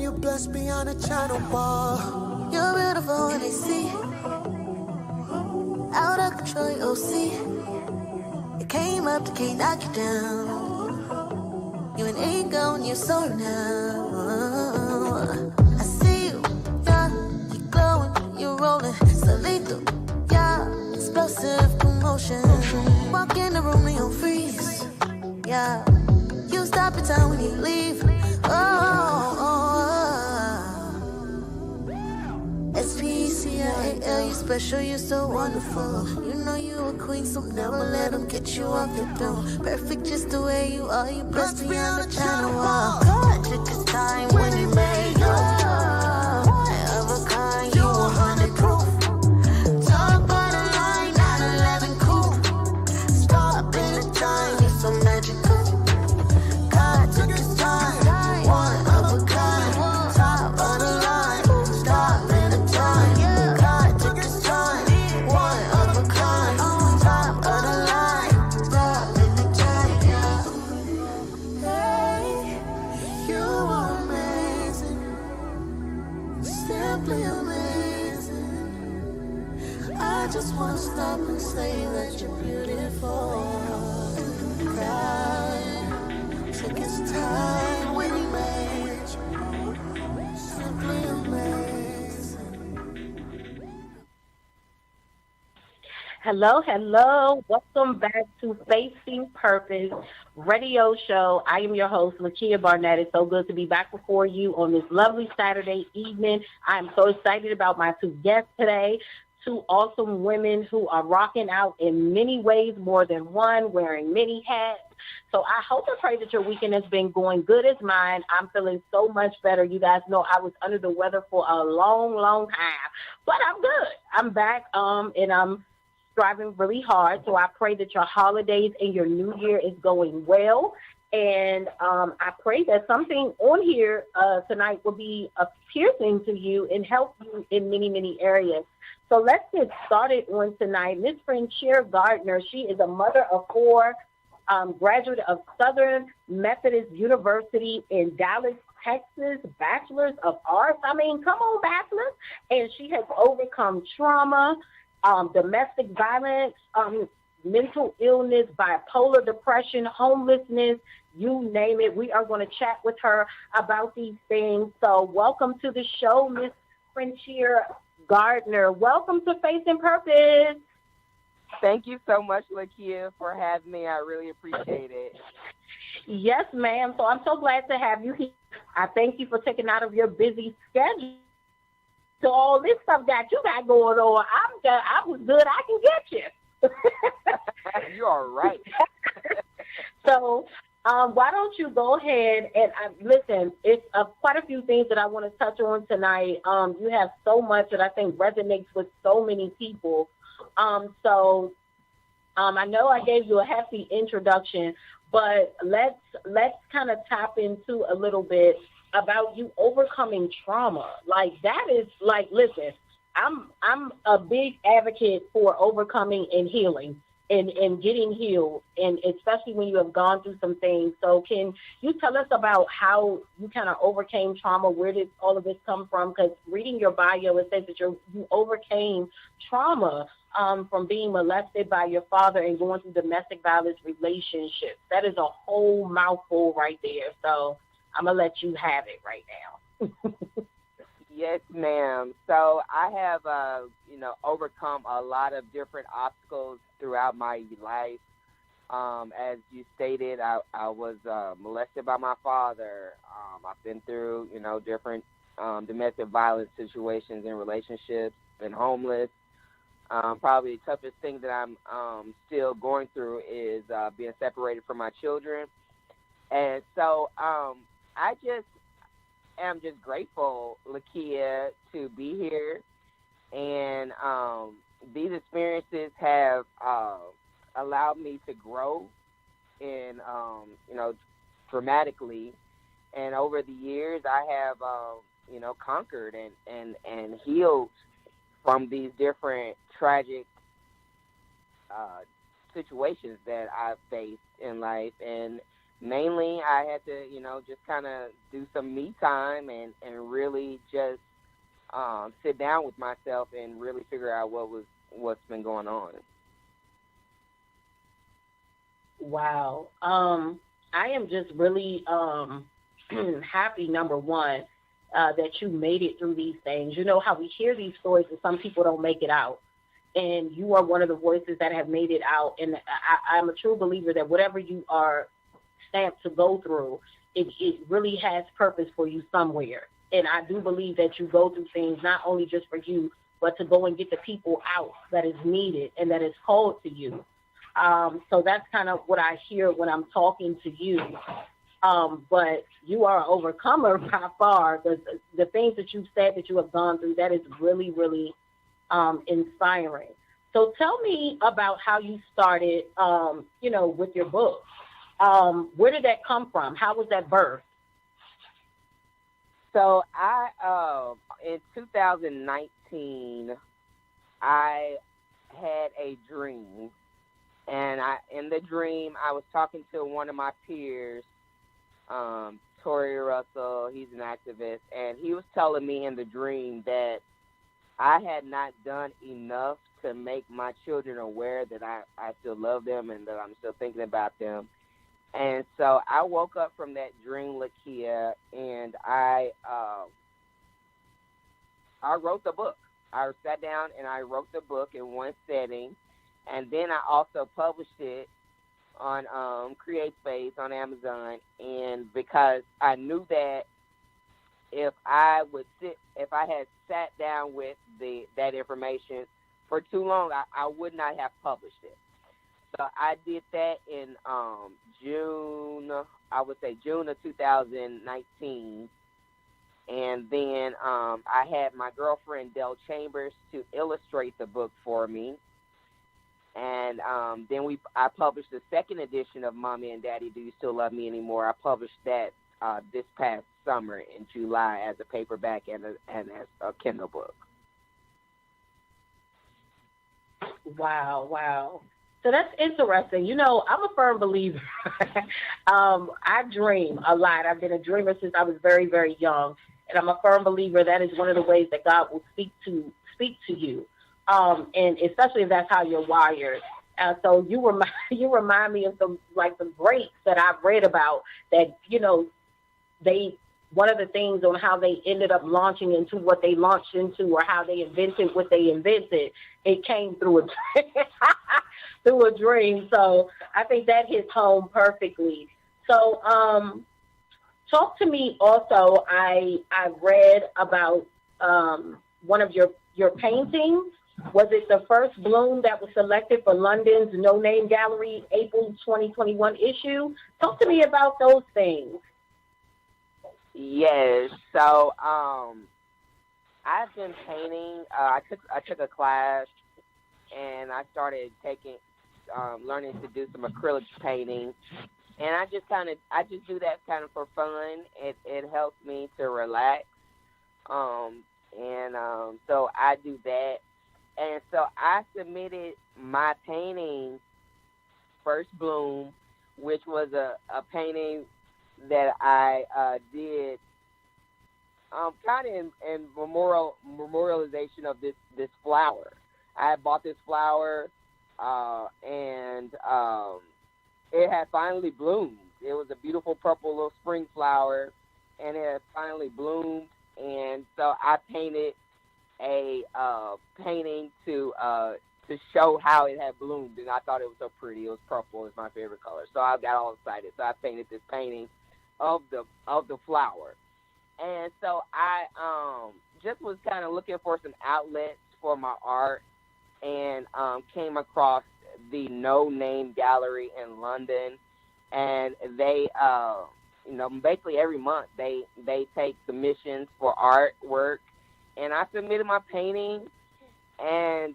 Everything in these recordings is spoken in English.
you blessed beyond a channel ball. You're beautiful when they see. Out of control, you'll see. You came up to can't knock you down. You an ego and you're so now. I see you, yeah, you glowing, you're rolling, so lethal, yeah, explosive commotion. Walk in the room and you'll freeze, yeah. You stop your time when you leave. S-P-E-C-I-A-L, you special, you're so wonderful. You know you a queen, so never let them get you off your throne. Perfect just the way you are, you blessed beyond the channel wall. God took his time when he made you. One of a kind, you 100 proof. Top of the line, 911 coupe. Stop in the time, you're so magical. God took his time, one of a kind. Top of the line, stop in the time. God took his time, one of a kind. Top of the line, stop in the time. Hey, you are amazing, simply amazing. I just want to stop and say that you're beautiful. God took his time when he made you, simply amazing. Hello, hello. Welcome back to Facing Purpose Radio Show. I am your host, Lakia Barnett. It's so good to be back before you on this lovely Saturday evening. I'm so excited about my two guests today. Two awesome women who are rocking out in many ways, more than one, wearing many hats. So I hope and pray that your weekend has been going good as mine. I'm feeling so much better. You guys know I was under the weather for a long, long time, but I'm good. I'm back, and I'm striving really hard. So I pray that your holidays and your new year is going well. And I pray that something on here tonight will be piercing to you and help you in many, many areas. So let's get started on tonight. Miss Frenchia Gardner, she is a mother of four, graduate of Southern Methodist University in Dallas, Texas, Bachelor's of Arts. I mean, come on, Bachelor's. And she has overcome trauma, domestic violence, mental illness, bipolar depression, homelessness, you name it. We are going to chat with her about these things. So welcome to the show, Miss Frenchia Gardner. Welcome to Facing Purpose. Thank you so much, Lakia, for having me. I really appreciate it. Yes, ma'am. So I'm so glad to have you here. I thank you for taking out of your busy schedule. So all this stuff that you got going on, I was good. I can get you. You are right. So why don't you go ahead and listen, it's quite a few things that I want to touch on tonight. You have so much that I think resonates with so many people. So I know I gave you a hefty introduction, but let's kind of tap into a little bit about you overcoming trauma. Like that is like, listen, I'm a big advocate for overcoming and healing and getting healed, and especially when you have gone through some things. So can you tell us about how you kind of overcame trauma? Where did all of this come from? Because reading your bio, it says that you overcame trauma from being molested by your father and going through domestic violence relationships. That is a whole mouthful right there. So I'm going to let you have it right now. Yes, ma'am. So I have, overcome a lot of different obstacles throughout my life. As you stated, I was molested by my father. I've been through, different domestic violence situations and relationships, been homeless. Probably the toughest thing that I'm still going through is being separated from my children. And so I just am just grateful, Lakia, to be here. And these experiences have allowed me to grow in, dramatically. And over the years, I have, conquered and healed from these different tragic situations that I've faced in life. And mainly I had to, just kind of do some me time and really just sit down with myself and really figure out what's been going on. Wow. I am just really happy, number one, that you made it through these things. You know how we hear these stories and some people don't make it out. And you are one of the voices that have made it out. And I'm a true believer that whatever you are stamped to go through, it really has purpose for you somewhere. And I do believe that you go through things not only just for you, but to go and get the people out that is needed and that is called to you. So that's kind of what I hear when I'm talking to you. But you are an overcomer by far. The things that you've said that you have gone through, that is really, really inspiring. So tell me about how you started, with your book. Where did that come from? How was that birthed? So in 2019, I had a dream, and in the dream, I was talking to one of my peers, Tori Russell. He's an activist, and he was telling me in the dream that I had not done enough to make my children aware that I still love them and that I'm still thinking about them. And so I woke up from that dream, Lakia, and I wrote the book. I sat down and I wrote the book in one setting, and then I also published it on CreateSpace on Amazon. And because I knew that if I had sat down with that information for too long, I would not have published it. So I did that in June of 2019. And then I had my girlfriend, Del Chambers, to illustrate the book for me. And then I published the second edition of Mommy and Daddy, Do You Still Love Me Anymore? I published that this past summer in July as a paperback and as a Kindle book. Wow. So that's interesting. You know, I'm a firm believer. I dream a lot. I've been a dreamer since I was very, very young. And I'm a firm believer that is one of the ways that God will speak to you. And especially if that's how you're wired. So you remind me of the greats that I've read about that, one of the things on how they ended up launching into what they launched into, or how they invented what they invented, it came through a dream. So I think that hits home perfectly. So talk to me also. I read about one of your paintings. Was it the first Bloom that was selected for London's No Name Gallery April 2021 issue? Talk to me about those things. Yes. So I've been painting. I took a class, and I started learning to do some acrylic painting. And I just do that kind of for fun. It helps me to relax. So I do that. And so I submitted my painting, First Bloom, which was a painting that I did kind of in memorialization of this flower. I had bought this flower, and it had finally bloomed. It was a beautiful purple little spring flower, and it had finally bloomed. And so I painted a painting to show how it had bloomed, and I thought it was so pretty. It was purple. It's my favorite color. So I got all excited. So I painted this painting of the flower. And so I just was kind of looking for some outlets for my art, and came across the No Name Gallery in London, and they basically every month they take submissions for artwork, and I submitted my painting, and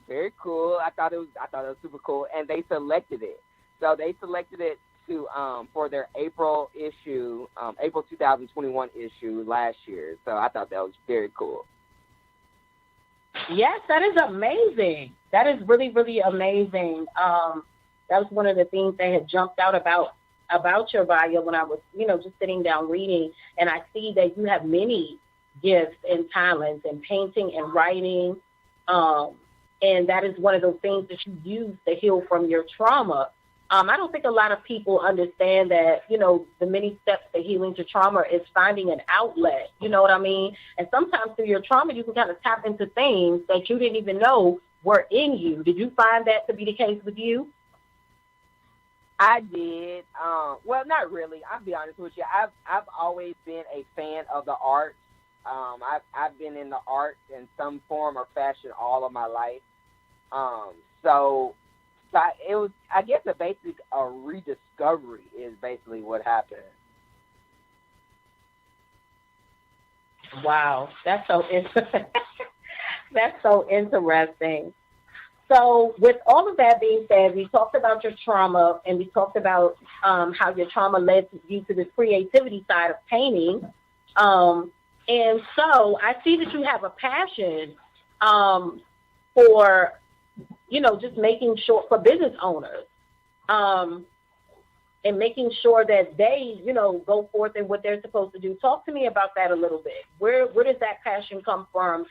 very cool. I thought it was super cool, and they selected it. So they selected it to for their April issue, April 2021 issue last year. So I thought that was very cool. Yes, that is amazing. That is really, really amazing. That was one of the things that had jumped out about about your bio when I was, just sitting down reading, and I see that you have many gifts and talents in painting and writing. Um, and that is one of those things that you use to heal from your trauma. I don't think a lot of people understand that, the many steps to healing to trauma is finding an outlet. You know what I mean? And sometimes through your trauma, you can kind of tap into things that you didn't even know were in you. Did you find that to be the case with you? I did. Well, not really. I'll be honest with you. I've always been a fan of the arts. I've been in the arts in some form or fashion all of my life. Um, so, it was, I guess, a rediscovery is basically what happened. Wow, that's so that's so interesting. So, with all of that being said, we talked about your trauma, and we talked about how your trauma led you to this creativity side of painting. Um, and so, I see that you have a passion for, just making sure for business owners, um, and making sure that they, go forth in what they're supposed to do. Talk to me about that a little bit. Where does that passion come from,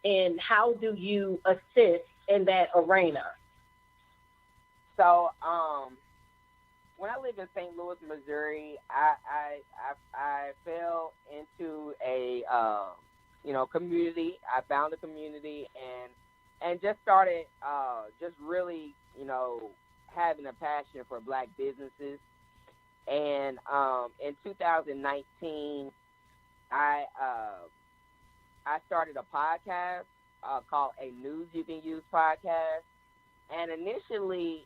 and how do you assist in that arena? So, when I lived in St. Louis, Missouri, I fell into a community. I found a community and just started just really having a passion for Black businesses. And in 2019, I I started a podcast called A News You Can Use podcast. And initially,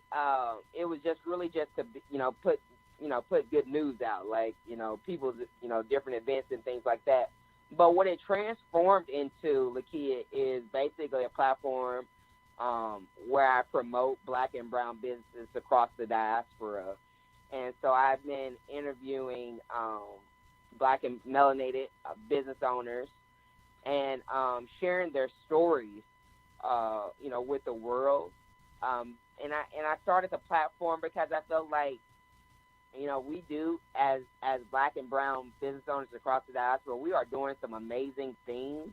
it was just really just to put good news out, like people's different events and things like that. But what it transformed into, Lakia, is basically a platform where I promote Black and brown businesses across the diaspora. And so I've been interviewing Black and melanated business owners and sharing their stories, with the world. And I started the platform because I felt like, we do as Black and brown business owners across the diaspora, we are doing some amazing things.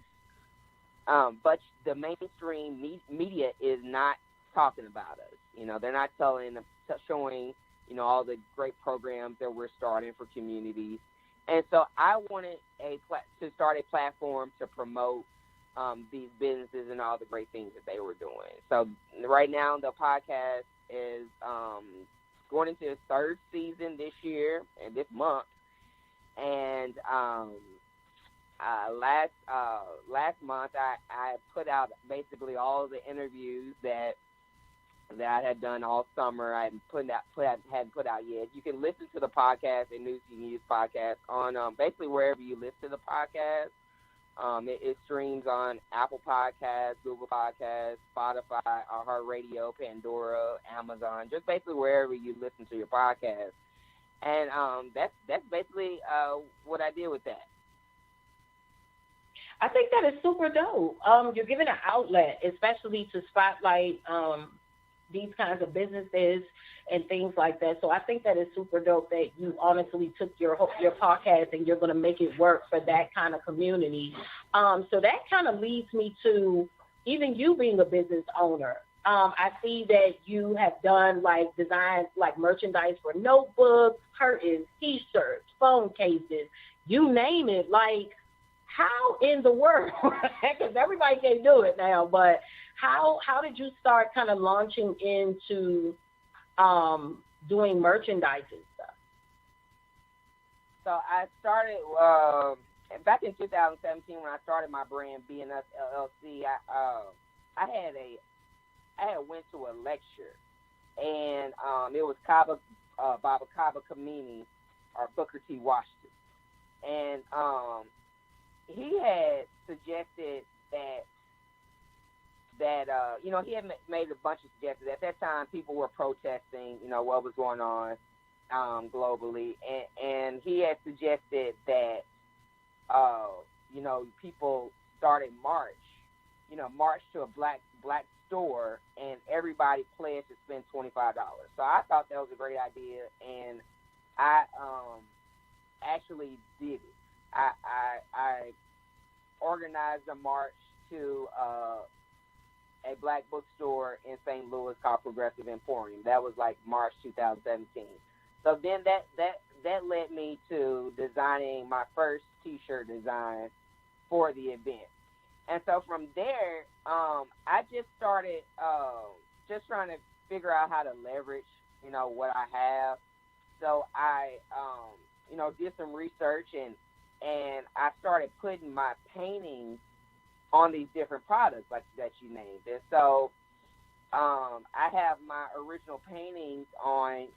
But the mainstream media is not talking about us. They're not showing, all the great programs that we're starting for communities. And so I wanted to start a platform to promote these businesses and all the great things that they were doing. So right now the podcast is going into its third season this year and this month. And last month I put out basically all the interviews that I had done all summer. I hadn't put out yet. You can listen to the podcast and News You Can Use podcast on basically wherever you listen to the podcast. It streams on Apple Podcasts, Google Podcasts, Spotify, iHeartRadio, Pandora, Amazon, just basically wherever you listen to your podcast. And that's basically what I did with that. I think that is super dope. You're giving an outlet, especially to spotlight these kinds of businesses and things like that. So I think that is super dope that you honestly took your podcast and you're going to make it work for that kind of community. So that kind of leads me to even you being a business owner. I see that you have done designs like merchandise for notebooks, curtains, T-shirts, phone cases, you name it. How in the world? Because everybody can do it now, but how did you start kind of launching into doing merchandise and stuff? So I started back in 2017 when I started my brand BNS LLC. I had went to a lecture, and it was Baba Kaba Kamini or Booker T. Washington, and he had suggested that he had made a bunch of suggestions. At that time, people were protesting, what was going on globally, and he had suggested that people started march to a black store, and everybody pledged to spend $25. So I thought that was a great idea, and I actually did it. I organized a march to a black bookstore in St. Louis called Progressive Emporium. That was like March 2017. So then that led me to designing my first T-shirt design for the event. And so from there, I just started just trying to figure out how to leverage, what I have. So I, did some research and I started putting my paintings on these different products like that you named. And so I have my original paintings on,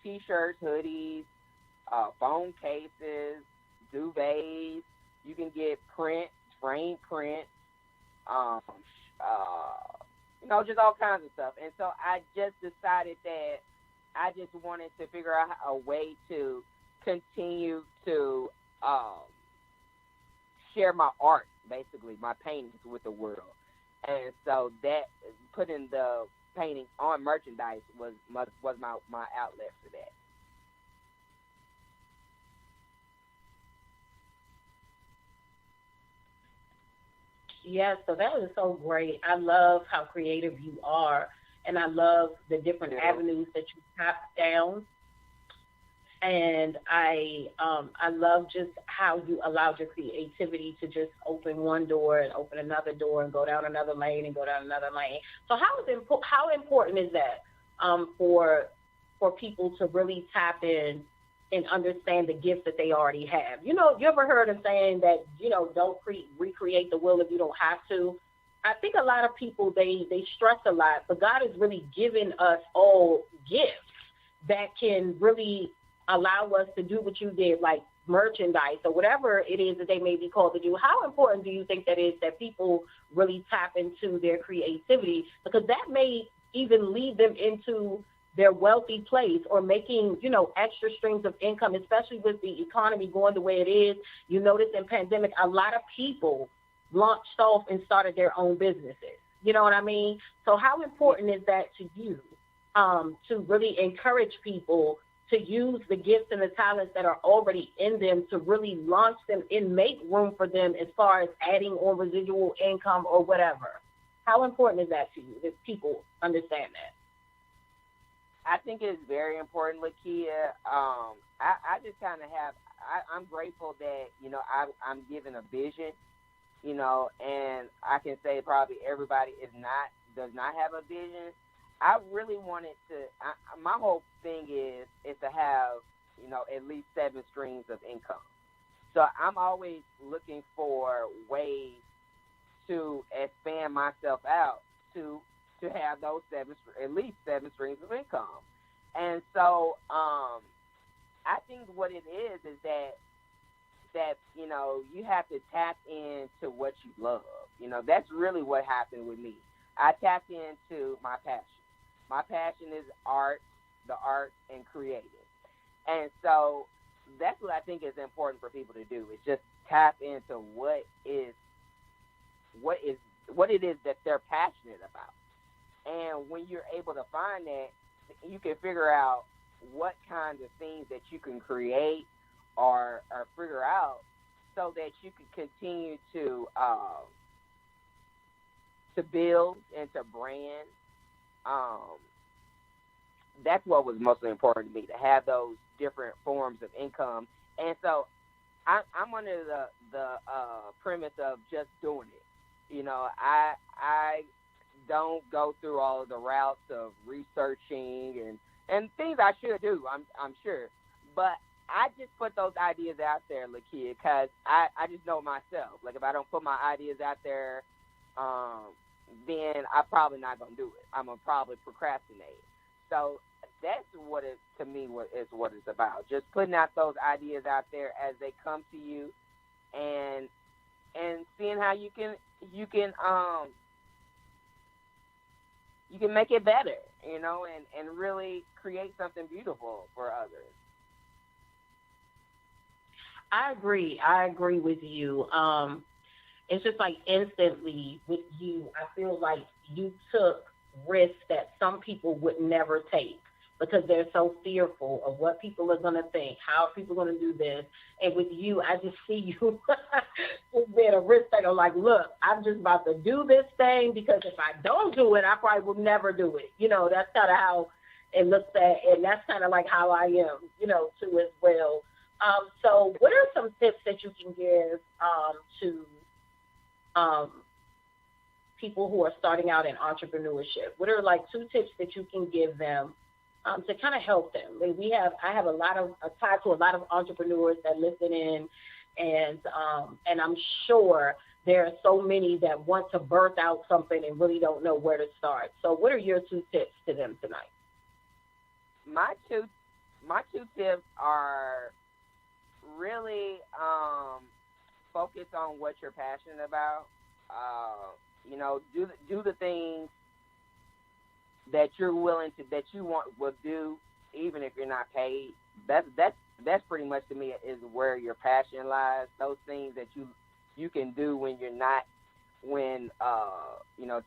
T-shirts, hoodies, phone cases, duvets. You can get print, frame print, um, just all kinds of stuff. And so I just decided that I just wanted to figure out a way to continue to share my art, basically my paintings with the world. And so that putting the painting on merchandise was my outlet for that. Yes, so that is so great. I love how creative you are, and I love the different Yeah. avenues that you tap down. And I love just how you allowed your creativity to just open one door and open another door and go down another lane and go down another lane. So how important is that for people to really tap in and understand the gifts that they already have? You ever heard of saying that don't recreate the wheel if you don't have to? I think a lot of people they stress a lot, but God has really given us all gifts that can really allow us to do what you did, like merchandise or whatever it is that they may be called to do. How important do you think that is that people really tap into their creativity? Because that may even lead them into their wealthy place or making, extra streams of income, especially with the economy going the way it is. You notice in pandemic, a lot of people launched off and started their own businesses. You know what I mean? So how important is that to you to really encourage people to use the gifts and the talents that are already in them to really launch them and make room for them as far as adding on residual income or whatever? How important is that to you that people understand that? I think it's very important, Lakia. I just kind of I'm grateful that, I'm given a vision, and I can say probably everybody does not have a vision. I really wanted to, my whole thing is to have, at least 7 streams of income. So I'm always looking for ways to expand myself out to have those at least 7 streams of income. And so I think what it is that you have to tap into what you love. That's really what happened with me. I tapped into my passion. My passion is art, the art and creating. And so that's what I think is important for people to do is just tap into what it is that they're passionate about. And when you're able to find that, you can figure out what kinds of things that you can create or figure out so that you can continue to build and to brand. That's what was mostly important to me, to have those different forms of income. And so I'm under the premise of just doing it. I don't go through all of the routes of researching and things I should do, I'm sure. But I just put those ideas out there, Lakia, because I just know myself. Like, if I don't put my ideas out there, then I'm probably not going to do it. I'm going to probably procrastinate. So that's what it, to me, what it's about. Just putting out those ideas out there as they come to you, and seeing how you can make it better, and really create something beautiful for others. I agree with you. It's just like instantly with you, I feel like you took risks that some people would never take. because they're so fearful of what people are going to think, how are people going to do this. And with you, I just see you just being a risk taker, like, look, I'm just about to do this thing because if I don't do it, I probably will never do it. That's kind of how it looks at, and that's kind of like how I am, too, as well. So what are some tips that you can give to people who are starting out in entrepreneurship? What are like 2 tips that you can give them to kind of help them? Like I have a tie to a lot of entrepreneurs that listen in, and I'm sure there are so many that want to birth out something and really don't know where to start. So what are your 2 tips to them tonight? My two tips are really focus on what you're passionate about. Do the things that you're willing to, that you will do, even if you're not paid. That's pretty much, to me, is where your passion lies. Those things that you can do when you're not, when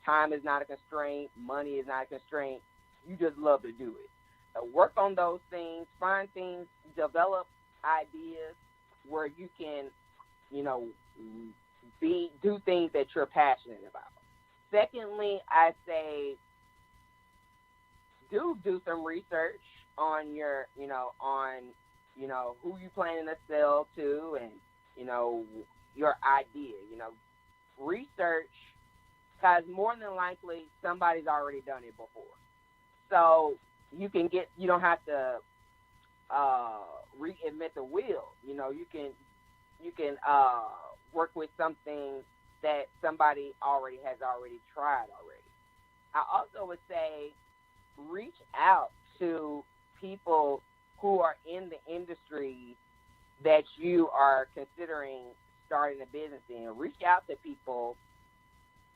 time is not a constraint, money is not a constraint. You just love to do it. Work on those things. Find things. Develop ideas where you can, do things that you're passionate about. Secondly, I say do some research on your, who you planning to sell to, and your idea. Research, because more than likely somebody's already done it before. So you don't have to reinvent the wheel. You can work with something that somebody has already tried already. I also would say reach out to people who are in the industry that you are considering starting a business in. Reach out to people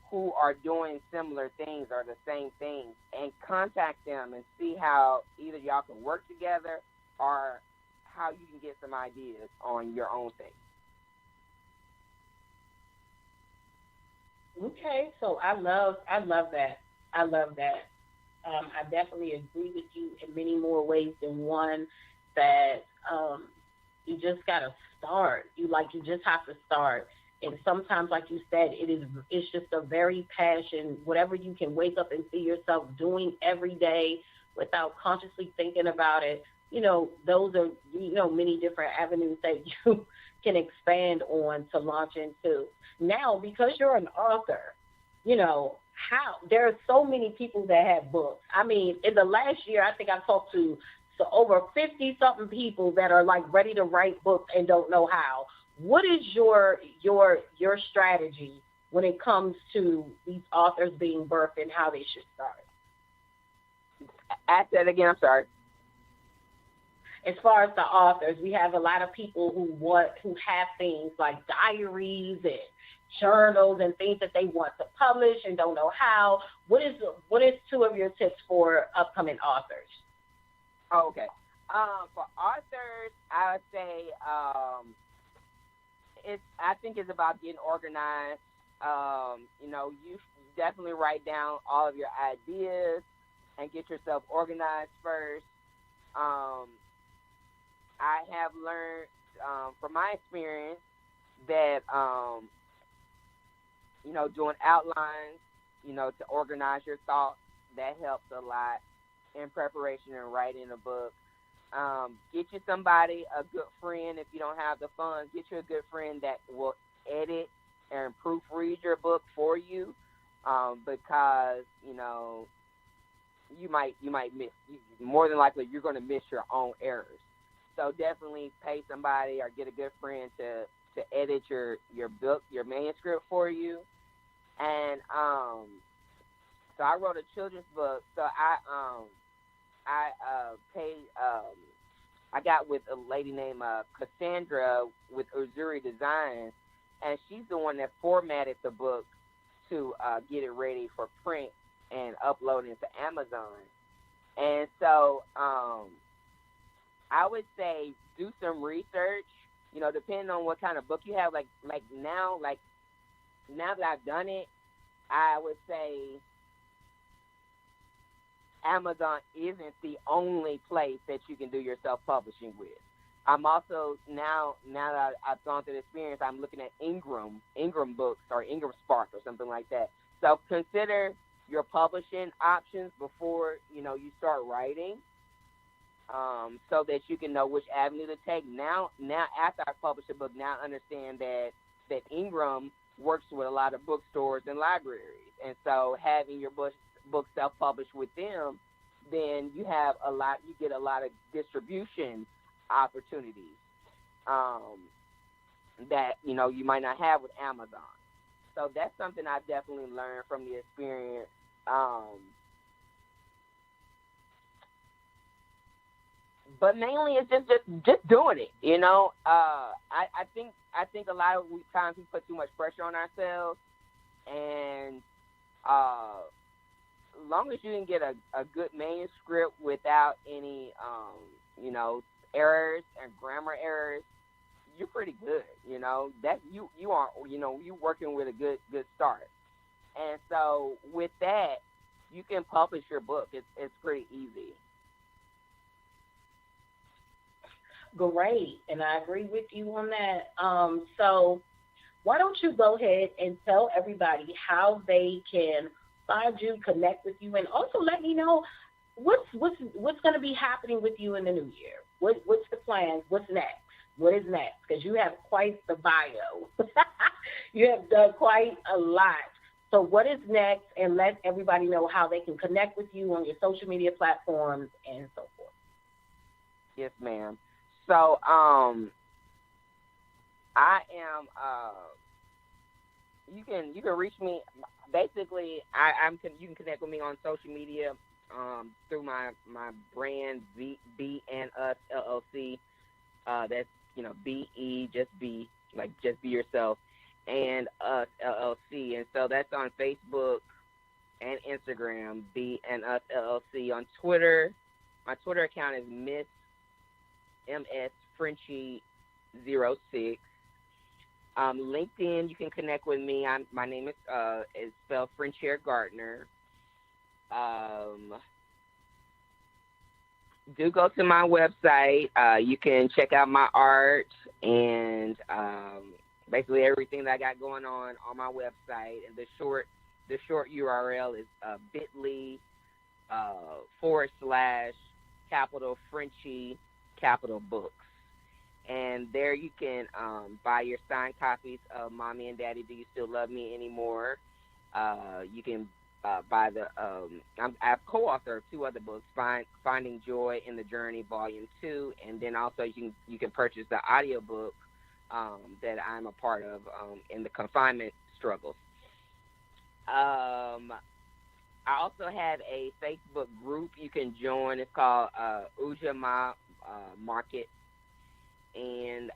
who are doing similar things or the same things, and contact them and see how either y'all can work together or how you can get some ideas on your own thing. Okay, so I love that. I love that. I definitely agree with you in many more ways than one, that you just gotta start. You just have to start. And sometimes, like you said, it's just a very passion, whatever you can wake up and see yourself doing every day without consciously thinking about it. Those are, many different avenues that you can expand on to launch into. Now, because you're an author, there are so many people that have books. I mean, in the last year, I think I've talked to over 50-something people that are like ready to write books and don't know how. What is your strategy when it comes to these authors being birthed and how they should start? Ask that again. I'm sorry. As far as the authors, we have a lot of people who have things like diaries and journals and things that they want to publish and don't know how. What is 2 of your tips for upcoming authors? Oh, okay. For authors, I would say I think it's about getting organized. You definitely write down all of your ideas and get yourself organized first. I have learned from my experience that doing outlines, to organize your thoughts, that helps a lot in preparation and writing a book. Get you somebody, a good friend. If you don't have the funds, get you a good friend that will edit and proofread your book for you, because you might miss. More than likely, you're going to miss your own errors. So definitely pay somebody or get a good friend to edit your book, your manuscript for you. And so I wrote a children's book. So I got with a lady named Cassandra with Uzuri Designs, and she's the one that formatted the book to get it ready for print and upload it to Amazon. And so I would say do some research, depending on what kind of book you have. Like now that I've done it, I would say Amazon isn't the only place that you can do your self-publishing with. I'm also now that I've gone through the experience, I'm looking at Ingram Books or Ingram Spark or something like that. So consider your publishing options before you start writing, so that you can know which avenue to take. Now after I publish a book, now I understand that Ingram works with a lot of bookstores and libraries, and so having your book self-published with them, then you get a lot of distribution opportunities that you might not have with Amazon. So that's something I definitely learned from the experience. But mainly it's just doing it. I think a lot of times we put too much pressure on ourselves, and as long as you can get a good manuscript without any errors and grammar errors, you're pretty good. That you are you working with a good start. And so with that, you can publish your book. It's pretty easy. Great, and I agree with you on that. So why don't you go ahead and tell everybody how they can find you, connect with you, and also let me know what's going to be happening with you in the new year. What's the plan? What's next? What is next? Because you have quite the bio. You have done quite a lot. So what is next? And let everybody know how they can connect with you on your social media platforms and so forth. Yes, ma'am. So I am. You can reach me. Basically, you can connect with me on social media through my brand B and Us LLC. That's BE, just be yourself, and Us LLC. And so that's on Facebook and Instagram, B and Us LLC. On Twitter, my Twitter account is Miss MS Frenchie 06. LinkedIn, you can connect with me. My name is spelled Frenchier Gardner. Do go to my website. You can check out my art and basically everything that I got going on my website. And the short URL is bit.ly / capital Frenchie capital books. And there you can buy your signed copies of Mommy and Daddy, Do You Still Love Me Anymore? You can buy I've co-authored 2 other books, Finding Joy in the Journey, Volume 2, and then also you can purchase the audiobook that I'm a part of in the confinement struggles. I also have a Facebook group you can join. It's called Ujamaa Market. And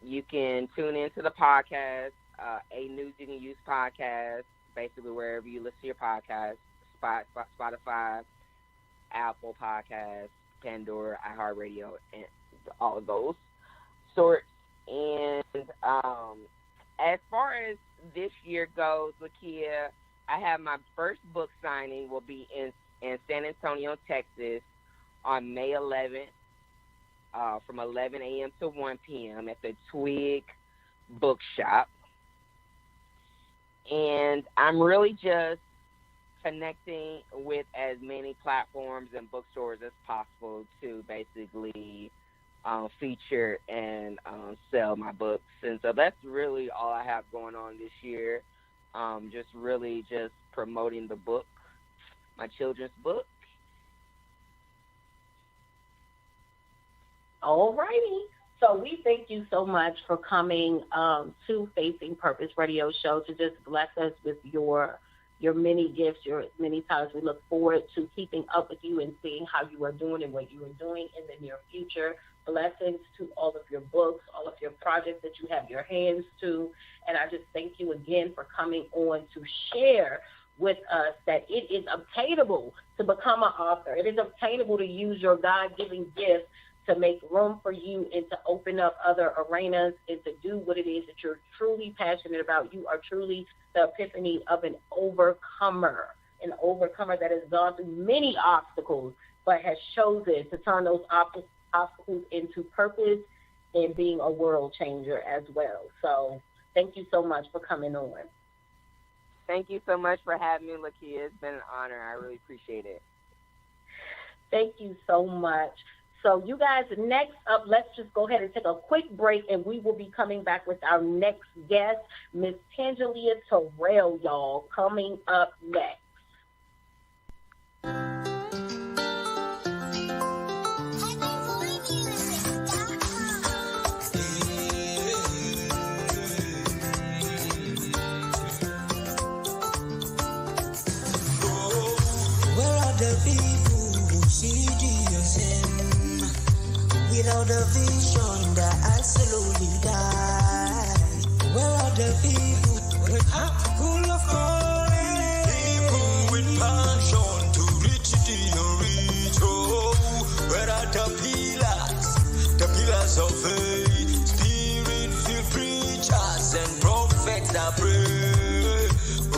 you can tune into the podcast, A News You Can Use podcast, basically wherever you listen to your podcast, Spotify, Apple Podcasts, Pandora, iHeartRadio, and all of those sorts. And as far as this year goes, Lakia, I have my first book signing will be in San Antonio, Texas, on May 11th, from 11 a.m. to 1 p.m. at the Twig Bookshop. And I'm really just connecting with as many platforms and bookstores as possible to basically feature and sell my books. And so that's really all I have going on this year. Just promoting the book, my children's book. All righty. So we thank you so much for coming to Facing Purpose Radio Show to just bless us with your many gifts, your many talents. We look forward to keeping up with you and seeing how you are doing and what you are doing in the near future. Blessings to all of your books, all of your projects that you have your hands to. And I just thank you again for coming on to share with us that it is obtainable to become an author. It is obtainable to use your God-given gift to make room for you and to open up other arenas and to do what it is that you're truly passionate about. You are truly the epiphany of an overcomer. an overcomer that has gone through many obstacles, but has chosen to turn those obstacles into purpose and being a world changer as well. So thank you so much for coming on. Thank you so much for having me, Lakia. It's been an honor. I really appreciate it. Thank you so much. So you guys, next up, let's just go ahead and take a quick break, and we will be coming back with our next guest, Miss Tangelia Terrell, y'all, coming up next. Without the vision, the eyes slowly die. Where are the people with heart full of courage? People with passion to reach the unreach. Oh, where are the pillars of faith? Spirit-filled preachers and prophets that pray.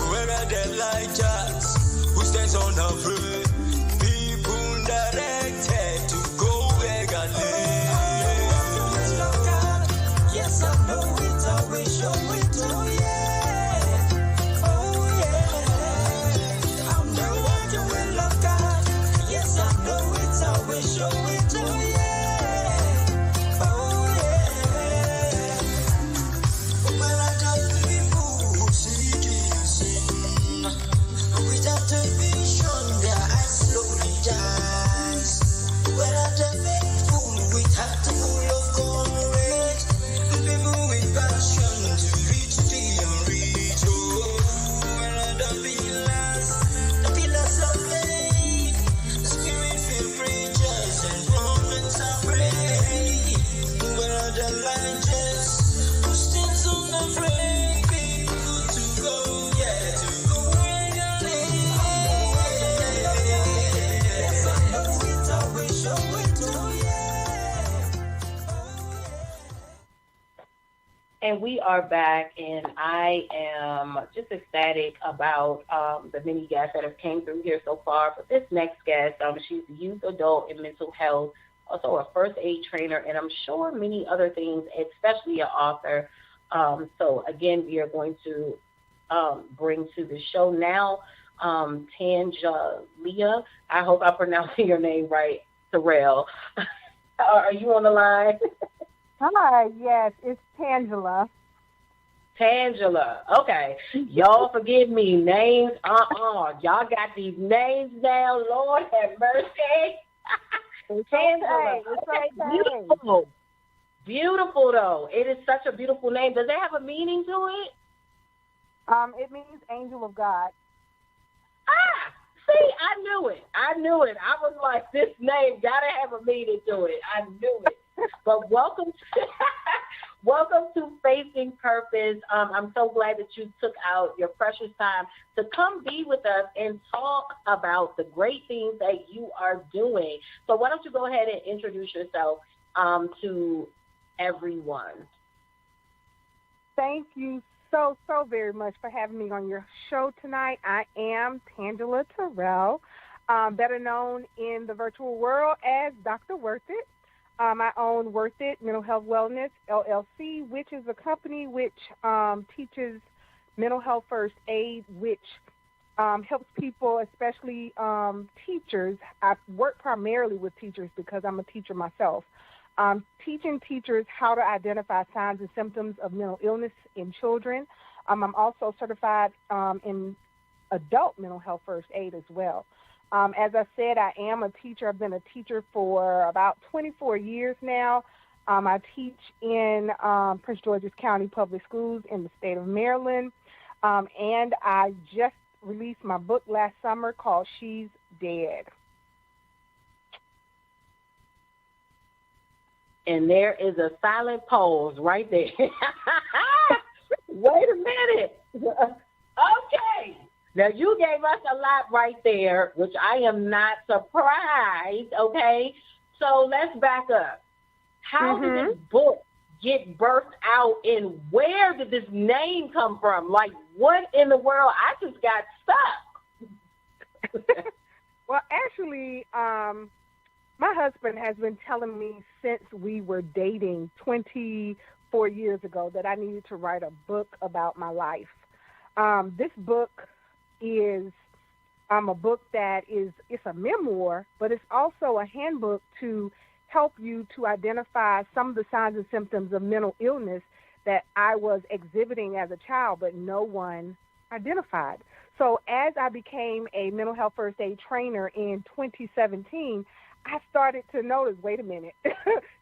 Where are the lighters who stands unafraid? People directed to go where God lives. Show it, oh yeah, oh yeah. I'm the one you will love God. Yes, I know it's always show it, oh yeah, oh yeah. Well, I got people who see this without a vision, their eyes slowly dies. Well, I got people with heart full of courage, people with passion. And we are back, and I am just ecstatic about the many guests that have came through here so far. But this next guest, she's a youth, adult, and mental health, also a first aid trainer, and I'm sure many other things, especially an author. So again, we are going to bring to the show now Tangelia. I hope I'm pronouncing your name right, Terrell. Are you on the line? Hi, yes, it's Tangela. Tangela. Okay. Y'all forgive me. Names, Y'all got these names down. Lord have mercy. Tangela. Okay. Beautiful. Beautiful, though. It is such a beautiful name. Does it have a meaning to it? It means angel of God. See, I knew it. I was like, this name got to have a meaning to it. I knew it. But welcome to Facing Purpose. I'm so glad that you took out your precious time to come be with us and talk about the great things that you are doing. So why don't you go ahead and introduce yourself to everyone. Thank you so very much for having me on your show tonight. I am Tangelia Terrell, better known in the virtual world as Dr. Worth It. I own Worth It Mental Health Wellness, LLC, which is a company which teaches mental health first aid, which helps people, especially teachers. I work primarily with teachers because I'm a teacher myself. Teaching teachers how to identify signs and symptoms of mental illness in children. I'm also certified in adult mental health first aid as well. As I said, I am a teacher. I've been a teacher for about 24 years now. I teach in Prince George's County Public Schools in the state of Maryland. And I just released my book last summer called She's Dead. And there is a silent pause right there. Wait a minute. Okay. Now, you gave us a lot right there, which I am not surprised, okay? So let's back up. How did this book get birthed out, and where did this name come from? Like, what in the world? I just got stuck. Well, actually, my husband has been telling me since we were dating 24 years ago that I needed to write a book about my life. This book is a book that it's a memoir, but it's also a handbook to help you to identify some of the signs and symptoms of mental illness that I was exhibiting as a child, but no one identified. So as I became a mental health first aid trainer in 2017, I started to notice, wait a minute,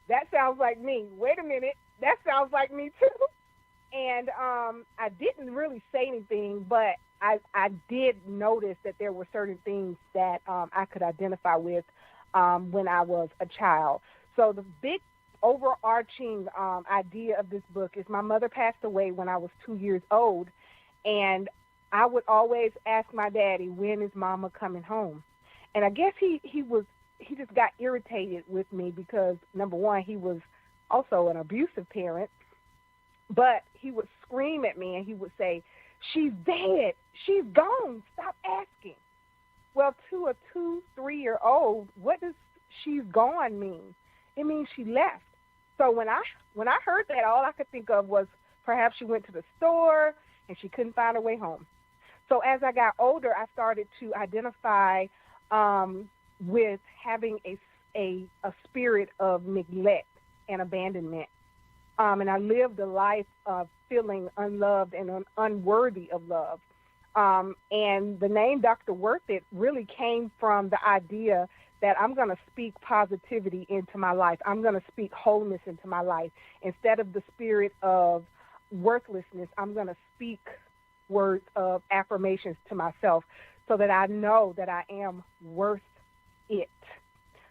that sounds like me. Wait a minute, that sounds like me too. And I didn't really say anything, but I did notice that there were certain things that I could identify with when I was a child. So the big overarching idea of this book is my mother passed away when I was 2 years old, and I would always ask my daddy, when is mama coming home? And I guess he just got irritated with me because, number one, he was also an abusive parent, but he would scream at me and he would say, she's dead, she's gone, stop asking. Well, to a 2-3-year-old, what does she's gone mean? It means she left. So when I heard that, all I could think of was perhaps she went to the store and she couldn't find her way home. So as I got older, I started to identify with having a spirit of neglect and abandonment. And I lived a life of feeling unloved and unworthy of love. And the name Dr. Worth It really came from the idea that I'm going to speak positivity into my life. I'm going to speak wholeness into my life. Instead of the spirit of worthlessness, I'm going to speak words of affirmations to myself so that I know that I am worth it.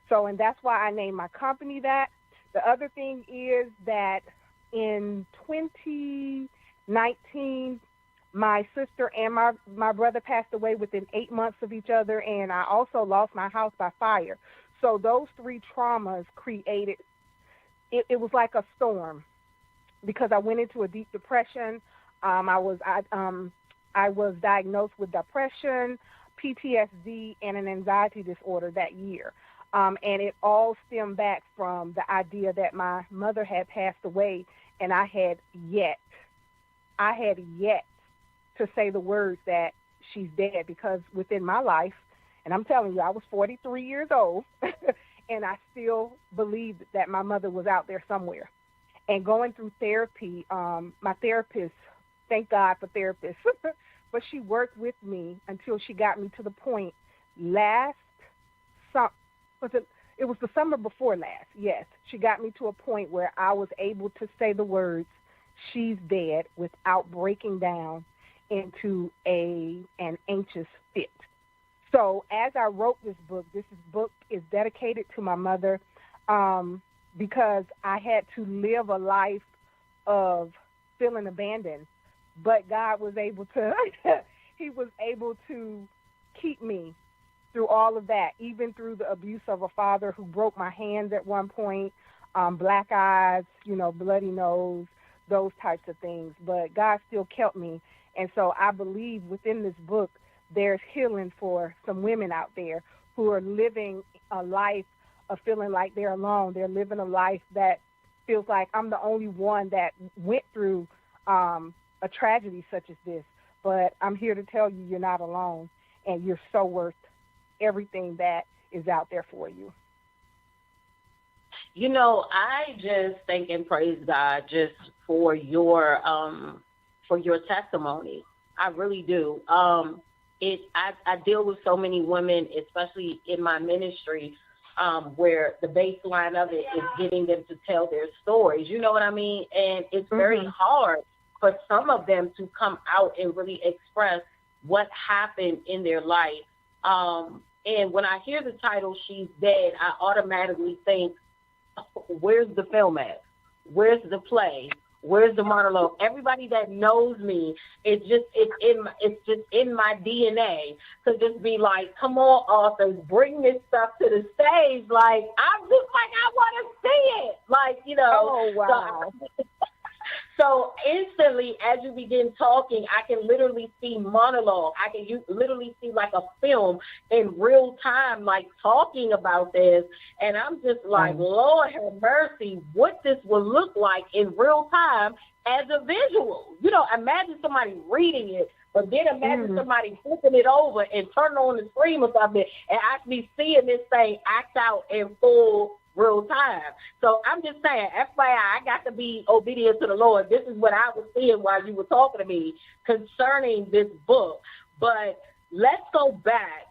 So, and that's why I named my company that. The other thing is that in 2019, my sister and my brother passed away within 8 months of each other, and I also lost my house by fire. So those three traumas created, it was like a storm, because I went into a deep depression. I was diagnosed with depression, PTSD, and an anxiety disorder that year. And it all stemmed back from the idea that my mother had passed away, and I had yet to say the words that she's dead, because within my life, and I'm telling you, I was 43 years old, and I still believed that my mother was out there somewhere. And going through therapy, my therapist, thank God for therapists, but she worked with me until she got me to the point it was the summer before last, yes. She got me to a point where I was able to say the words, she's dead, without breaking down into an anxious fit. So as I wrote this book is dedicated to my mother, because I had to live a life of feeling abandoned, but God was able to, he was able to keep me through all of that, even through the abuse of a father who broke my hands at one point, black eyes, bloody nose, those types of things. But God still kept me. And so I believe within this book, there's healing for some women out there who are living a life of feeling like they're alone. They're living a life that feels like I'm the only one that went through a tragedy such as this. But I'm here to tell you, you're not alone, and you're so worth everything that is out there for you. I just thank and praise God just for your testimony. I really do. I deal with so many women, especially in my ministry, where the baseline of it is getting them to tell their stories. You know what I mean? And it's very hard for some of them to come out and really express what happened in their life. And when I hear the title, She's Dead, I automatically think, where's the film at? Where's the play? Where's the monologue? Everybody that knows me, it's just in my DNA to just be like, come on, authors, bring this stuff to the stage. Like, I'm just like, I want to see it. Like, Oh, wow. So instantly, as you begin talking, I can literally see monologue. I can literally see like a film in real time, like talking about this. And I'm just like, Lord have mercy, what this will look like in real time as a visual. You know, imagine somebody reading it, but then imagine somebody flipping it over and turning on the screen or something and actually seeing this thing act out in full real time. So I'm just saying, FYI, I got to be obedient to the Lord. This is what I was seeing while you were talking to me concerning this book. But let's go back.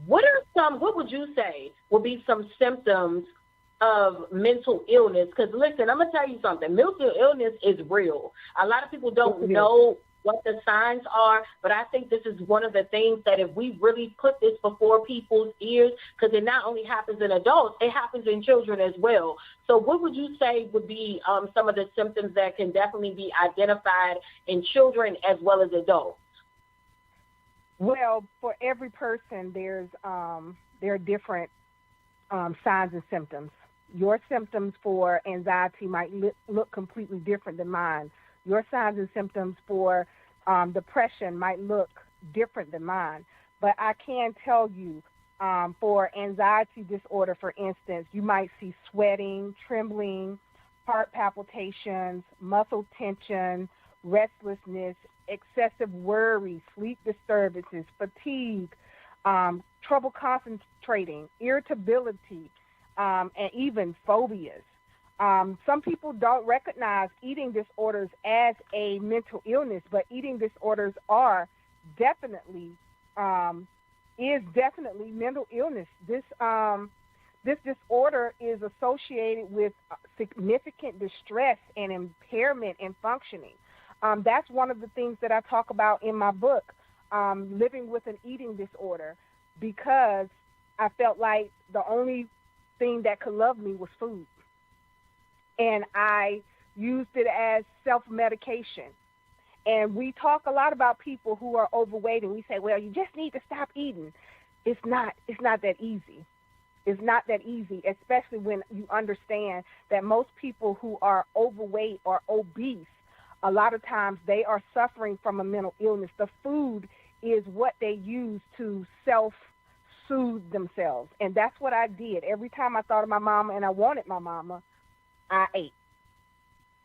What would you say would be some symptoms of mental illness? Because listen, I'm gonna tell you something. Mental illness is real. A lot of people don't know what the signs are, but I think this is one of the things that if we really put this before people's ears, because it not only happens in adults, it happens in children as well. So what would you say would be some of the symptoms that can definitely be identified in children as well as adults? Well, for every person, there are different signs and symptoms. Your symptoms for anxiety might look completely different than mine. Your signs and symptoms for depression might look different than mine. But I can tell you, for anxiety disorder, for instance, you might see sweating, trembling, heart palpitations, muscle tension, restlessness, excessive worry, sleep disturbances, fatigue, trouble concentrating, irritability, and even phobias. Some people don't recognize eating disorders as a mental illness, but eating disorders are definitely mental illness. This disorder is associated with significant distress and impairment in functioning. That's one of the things that I talk about in my book, Living with an Eating Disorder, because I felt like the only thing that could love me was food. And I used it as self-medication. And we talk a lot about people who are overweight, and we say, well, you just need to stop eating. It's not that easy. It's not that easy, especially when you understand that most people who are overweight or obese, a lot of times they are suffering from a mental illness. The food is what they use to self-soothe themselves. And that's what I did. Every time I thought of my mama and I wanted my mama, I ate.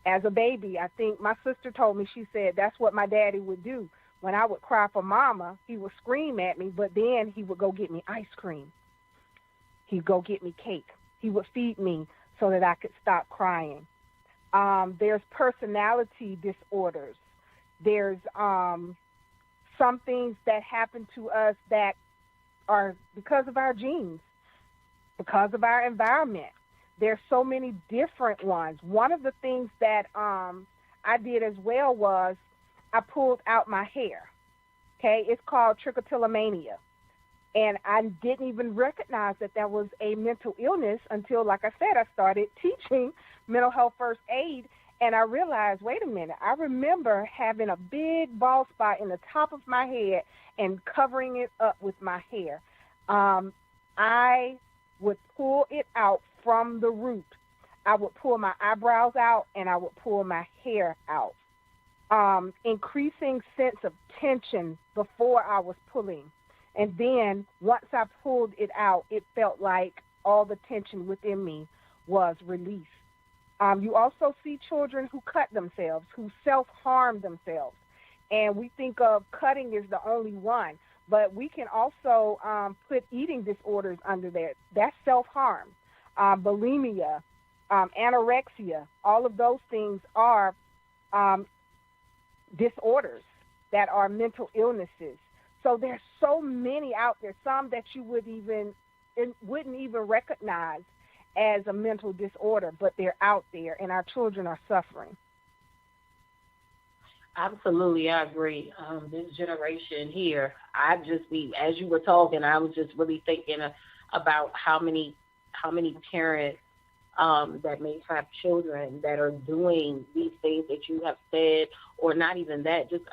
As a baby, I think my sister told me, she said, that's what my daddy would do. When I would cry for mama, he would scream at me, but then he would go get me ice cream. He'd go get me cake. He would feed me so that I could stop crying. There's personality disorders. There's some things that happen to us that are because of our genes, because of our environment. There's so many different ones. One of the things that I did as well was I pulled out my hair. Okay, it's called trichotillomania. And I didn't even recognize that was a mental illness until, like I said, I started teaching mental health first aid, and I realized, wait a minute, I remember having a big bald spot in the top of my head and covering it up with my hair. I would pull it out from the root. I would pull my eyebrows out and I would pull my hair out. Increasing sense of tension before I was pulling. And then once I pulled it out, it felt like all the tension within me was released. You also see children who cut themselves, who self-harm themselves. And we think of cutting as the only one, but we can also put eating disorders under there. That's self-harm. Bulimia, anorexia, all of those things are disorders that are mental illnesses. So there's so many out there, some that you wouldn't even recognize as a mental disorder, but they're out there, and our children are suffering. Absolutely, I agree. This generation here, as you were talking, I was just really thinking about how many parents that may have children that are doing these things that you have said, or not even that, just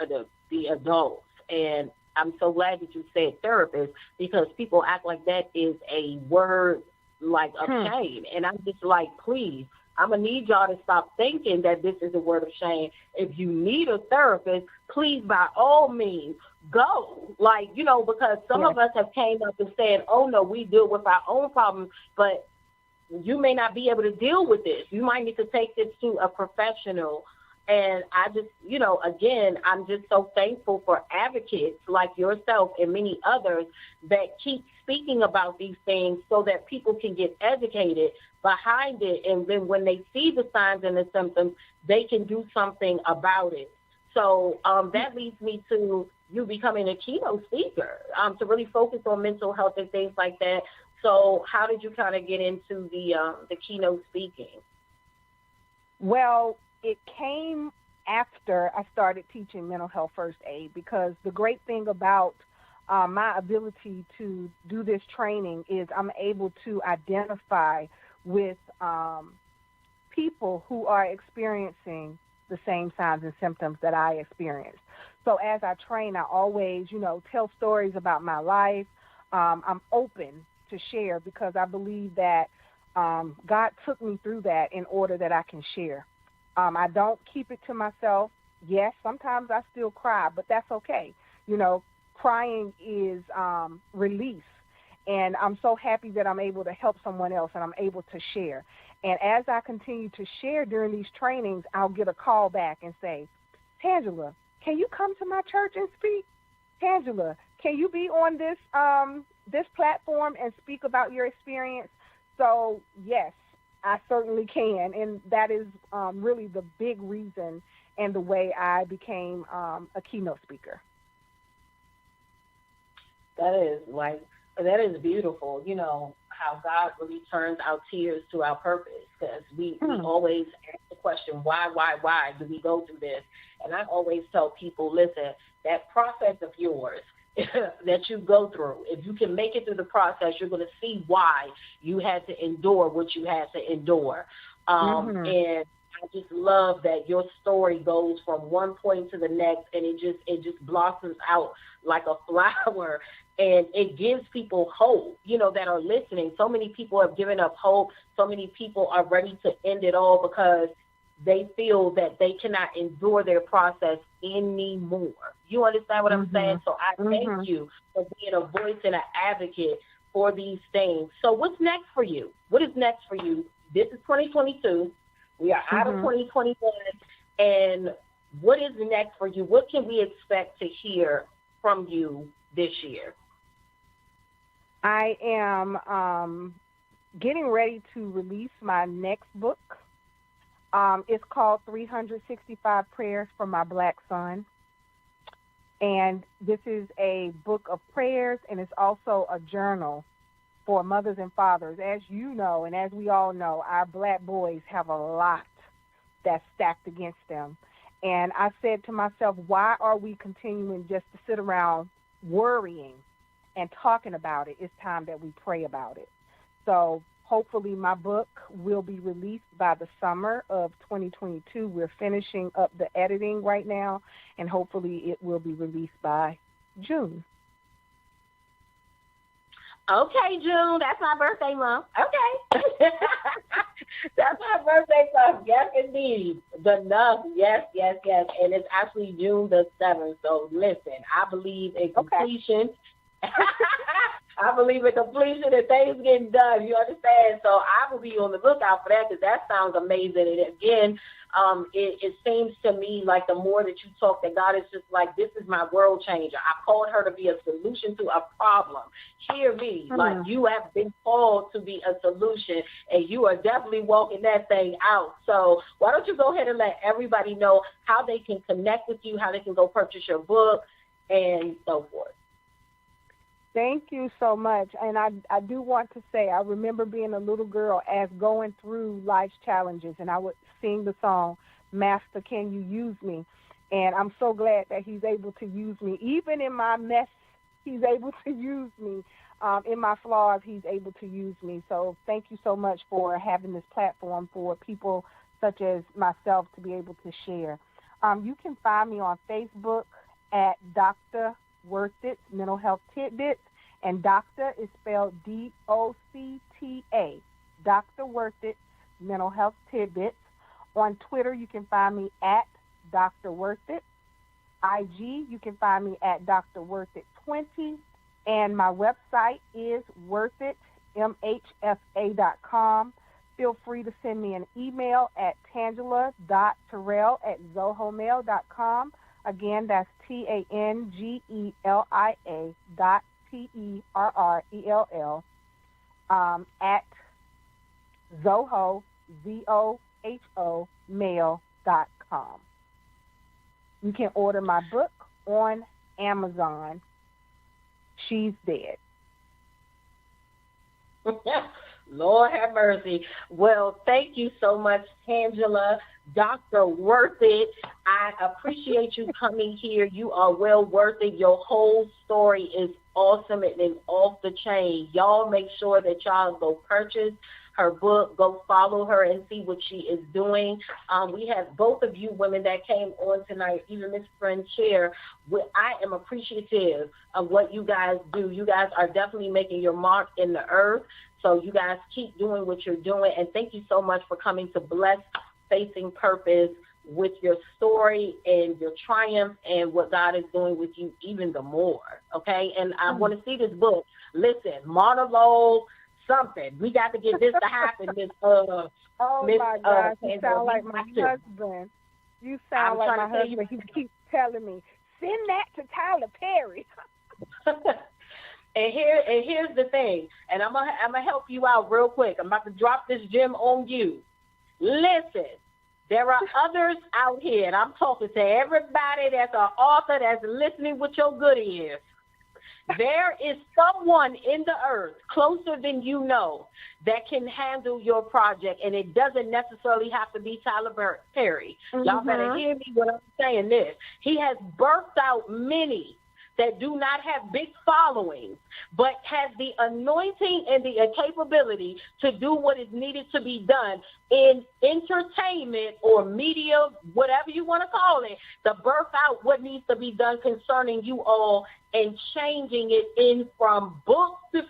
the adults. And I'm so glad that you said therapist, because people act like that is a word like of shame. And I'm just like, please, I'm going to need y'all to stop thinking that this is a word of shame. If you need a therapist, please, by all means, go. Like, you know, because some of us have came up and said, oh, no, we deal with our own problems, but you may not be able to deal with this. You might need to take this to a professional. And I just, you know, again, I'm just so thankful for advocates like yourself and many others that keep speaking about these things so that people can get educated behind it. And then when they see the signs and the symptoms, they can do something about it. So that leads me to you becoming a keynote speaker to really focus on mental health and things like that. So how did you kind of get into the keynote speaking? Well, it came after I started teaching mental health first aid, because the great thing about my ability to do this training is I'm able to identify with people who are experiencing the same signs and symptoms that I experienced. So as I train, I always, you know, tell stories about my life. I'm open to share because I believe that God took me through that in order that I can share. I don't keep it to myself. Yes, sometimes I still cry, but that's okay. You know, crying is release. And I'm so happy that I'm able to help someone else and I'm able to share. And as I continue to share during these trainings, I'll get a call back and say, Tangela, can you come to my church and speak? Tangela, can you be on this platform and speak about your experience? So, yes, I certainly can, and that is really the big reason and the way I became a keynote speaker. That is beautiful, you know, how God really turns our tears to our purpose, because we always ask the question, why do we go through this? And I always tell people, listen, that process of yours that you go through, if you can make it through the process, you're going to see why you had to endure what you had to endure. And I just love that your story goes from one point to the next, and it just blossoms out like a flower, and it gives people hope, you know, that are listening. So many people have given up hope. So many people are ready to end it all because they feel that they cannot endure their process anymore. You understand what I'm saying? So I thank you for being a voice and an advocate for these things. So what's next for you? What is next for you? This is 2022. We are out of 2021. And what is next for you? What can we expect to hear from you this year? I am getting ready to release my next book. It's called 365 Prayers for My Black Son. And this is a book of prayers, and it's also a journal for mothers and fathers. As you know, and as we all know, our black boys have a lot that's stacked against them. And I said to myself, why are we continuing just to sit around worrying and talking about it? It's time that we pray about it. So hopefully my book will be released by the summer of 2022. We're finishing up the editing right now, and hopefully it will be released by June. Okay, June, that's my birthday month. Okay. That's my birthday month. Yes, indeed. Yes. And it's actually June the 7th. So listen, I believe in completion. I believe in completion and things getting done. You understand? So I will be on the lookout for that, because that sounds amazing. And again, it seems to me like the more that you talk, that God is just like, this is my world changer. I called her to be a solution to a problem. Hear me. Like, you have been called to be a solution, and you are definitely walking that thing out. So why don't you go ahead and let everybody know how they can connect with you, how they can go purchase your book, and so forth. Thank you so much. And I do want to say, I remember being a little girl as going through life's challenges, and I would sing the song, Master, Can You Use Me? And I'm so glad that he's able to use me. Even in my mess, he's able to use me. In my flaws, he's able to use me. So thank you so much for having this platform for people such as myself to be able to share. You can find me on Facebook at Dr. Worthit Mental Health Tidbits, and doctor is spelled D-O-C-T-A. Dr. Worthit mental health tidbits. On Twitter, you can find me at Dr. Worth It. IG, you can find me at Dr. Worth It 20. And my website is worthitmhfa.com. Feel free to send me an email at tangela.terrell@zohomail.com. Again, that's TANGELIA.TERRELL at Zoho, ZOHO, mail.com. You can order my book on Amazon. She's Dead. Lord have mercy. Well, thank you so much, Tangela. Dr. Worth It. I appreciate you coming here. You are well worth it. Your whole story is awesome and is off the chain. Y'all make sure that y'all go purchase her book, go follow her and see what she is doing. We have both of you women that came on tonight, even Miss Friend Chair. I am appreciative of what you guys do. You guys are definitely making your mark in the earth. So you guys keep doing what you're doing. And thank you so much for coming to bless Facing Purpose with your story and your triumph and what God is doing with you even the more. Okay? And I want to see this book. Listen, monologue, something. We got to get this to happen. Miss oh my gosh, you sound like my husband. You sound like my husband. He keeps telling me, send that to Tyler Perry. And here's the thing, and I'm gonna help you out real quick. I'm about to drop this gem on you. Listen, there are others out here, and I'm talking to everybody that's an author that's listening with your good ears. There is someone in the earth closer than you know that can handle your project, and it doesn't necessarily have to be Tyler Perry. Mm-hmm. Y'all better hear me when I'm saying this. He has birthed out many that do not have big followings, but has the anointing and the capability to do what is needed to be done in entertainment or media, whatever you want to call it, to birth out what needs to be done concerning you all and changing it in from book to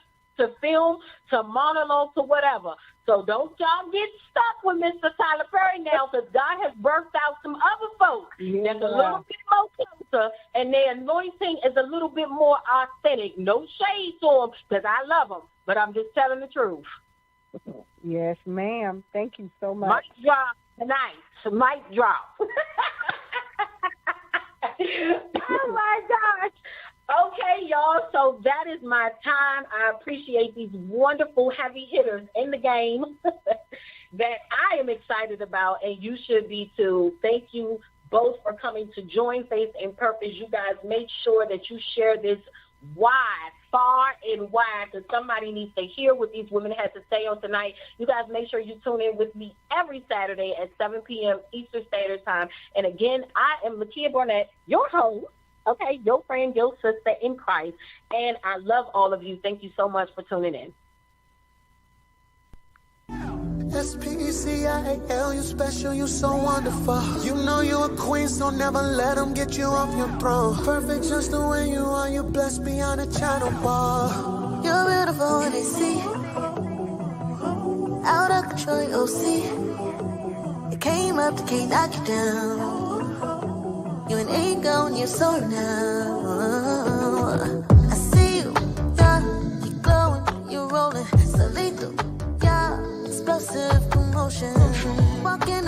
film to monologue to whatever. So don't y'all get stuck with Mr. Tyler Perry now, because God has birthed out some other folks that's a little bit more closer, and their anointing is a little bit more authentic. No shade to them, because I love them, but I'm just telling the truth. Yes, ma'am. Thank you so much. Mic drop tonight. Mic drop. Oh, my gosh. Okay, y'all, so that is my time. I appreciate these wonderful heavy hitters in the game that I am excited about, and you should be too. Thank you both for coming to join Faith and Purpose. You guys make sure that you share this wide, far and wide, because somebody needs to hear what these women had to say on tonight. You guys make sure you tune in with me every Saturday at 7 p.m. Eastern Standard Time. And again, I am Lakia Barnett, your host. Okay, your friend, your sister in Christ, and I love all of you. Thank you so much for tuning in. SPCIAL, you special, you so wonderful. You know you a queen, so never let them get you off your throne. Perfect just the way you are, you blessed beyond a channel wall. You're beautiful when they see out of control, you'll see. It came up to can't knock you down. You an ego and you're so now. I see you, yeah, you're glowing, you're rolling, so lethal, yeah, explosive commotion. Walking